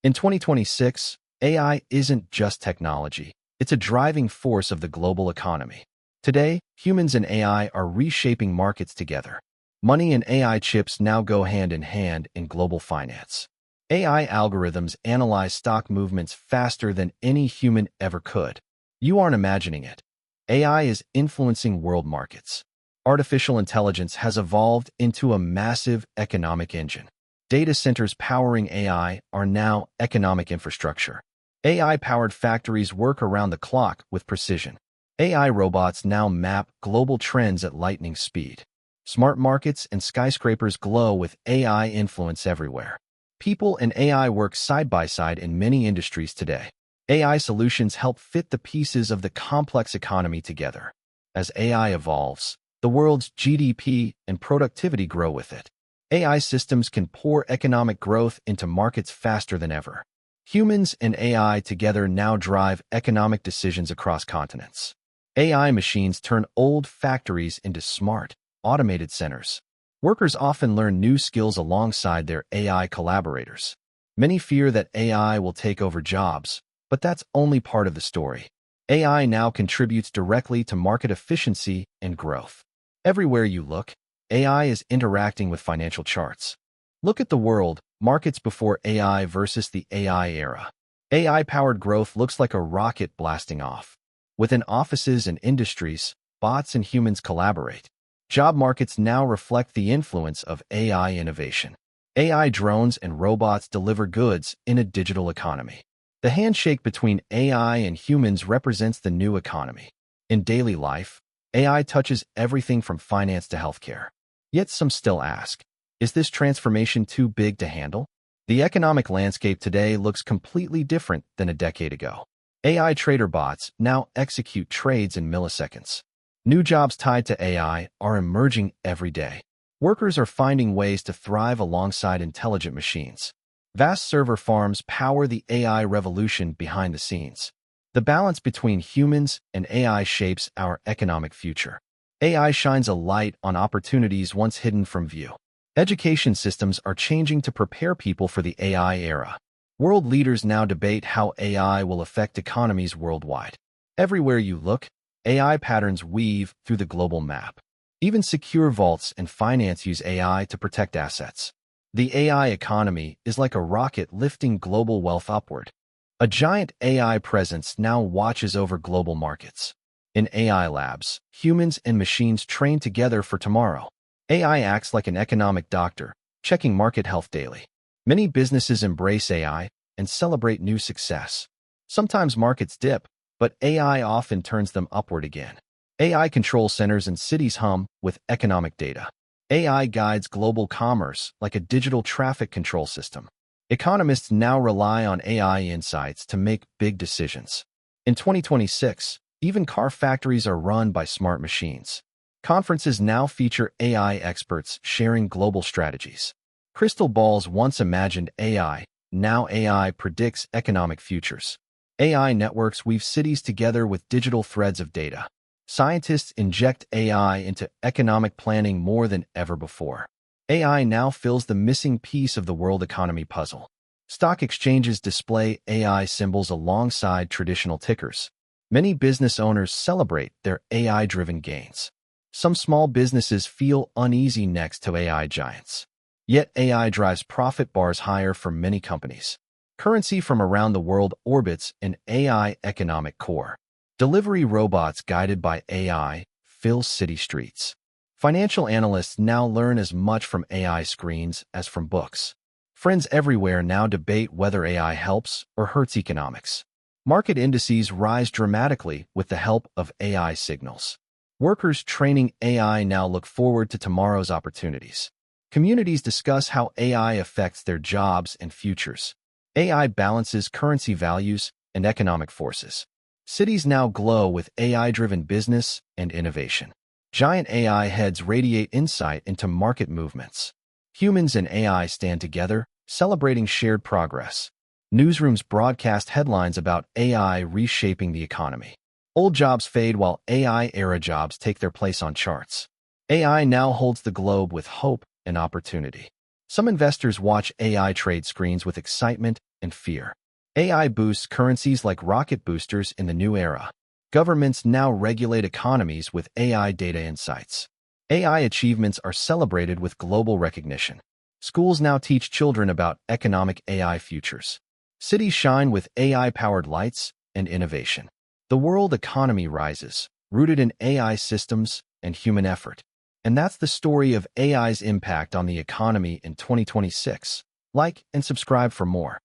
In 2026, AI isn't just technology. It's a driving force of the global economy. Today, humans and AI are reshaping markets together. Money and AI chips now go hand in hand in global finance. AI algorithms analyze stock movements faster than any human ever could. You aren't imagining it. AI is influencing world markets. Artificial intelligence has evolved into a massive economic engine. Data centers powering AI are now economic infrastructure. AI-powered factories work around the clock with precision. AI robots now map global trends at lightning speed. Smart markets and skyscrapers glow with AI influence everywhere. People and AI work side by side in many industries today. AI solutions help fit the pieces of the complex economy together. As AI evolves, the world's GDP and productivity grow with it. AI systems can pour economic growth into markets faster than ever. Humans and AI together now drive economic decisions across continents. AI machines turn old factories into smart, automated centers. Workers often learn new skills alongside their AI collaborators. Many fear that AI will take over jobs, but that's only part of the story. AI now contributes directly to market efficiency and growth. Everywhere you look, AI is interacting with financial charts. Look at the world, markets before AI versus the AI era. AI-powered growth looks like a rocket blasting off. Within offices and industries, bots and humans collaborate. Job markets now reflect the influence of AI innovation. AI drones and robots deliver goods in a digital economy. The handshake between AI and humans represents the new economy. In daily life, AI touches everything from finance to healthcare. Yet some still ask, is this transformation too big to handle? The economic landscape today looks completely different than a decade ago. AI trader bots now execute trades in milliseconds. New jobs tied to AI are emerging every day. Workers are finding ways to thrive alongside intelligent machines. Vast server farms power the AI revolution behind the scenes. The balance between humans and AI shapes our economic future. AI shines a light on opportunities once hidden from view. Education systems are changing to prepare people for the AI era. World leaders now debate how AI will affect economies worldwide. Everywhere you look, AI patterns weave through the global map. Even secure vaults and finance use AI to protect assets. The AI economy is like a rocket lifting global wealth upward. A giant AI presence now watches over global markets. In AI labs, humans and machines train together for tomorrow. AI acts like an economic doctor, checking market health daily. Many businesses embrace AI and celebrate new success. Sometimes markets dip, but AI often turns them upward again. AI control centers and cities hum with economic data. AI guides global commerce like a digital traffic control system. Economists now rely on AI insights to make big decisions. In 2026, even car factories are run by smart machines. Conferences now feature AI experts sharing global strategies. Crystal balls once imagined AI, now AI predicts economic futures. AI networks weave cities together with digital threads of data. Scientists inject AI into economic planning more than ever before. AI now fills the missing piece of the world economy puzzle. Stock exchanges display AI symbols alongside traditional tickers. Many business owners celebrate their AI-driven gains. Some small businesses feel uneasy next to AI giants. Yet AI drives profit bars higher for many companies. Currency from around the world orbits an AI economic core. Delivery robots guided by AI fill city streets. Financial analysts now learn as much from AI screens as from books. Friends everywhere now debate whether AI helps or hurts economics. Market indices rise dramatically with the help of AI signals. Workers training AI now look forward to tomorrow's opportunities. Communities discuss how AI affects their jobs and futures. AI balances currency values and economic forces. Cities now glow with AI-driven business and innovation. Giant AI heads radiate insight into market movements. Humans and AI stand together, celebrating shared progress. Newsrooms broadcast headlines about AI reshaping the economy. Old jobs fade while AI-era jobs take their place on charts. AI now holds the globe with hope and opportunity. Some investors watch AI trade screens with excitement and fear. AI boosts currencies like rocket boosters in the new era. Governments now regulate economies with AI data insights. AI achievements are celebrated with global recognition. Schools now teach children about economic AI futures. Cities shine with AI-powered lights and innovation. The world economy rises, rooted in AI systems and human effort. And that's the story of AI's impact on the economy in 2026. Like and subscribe for more.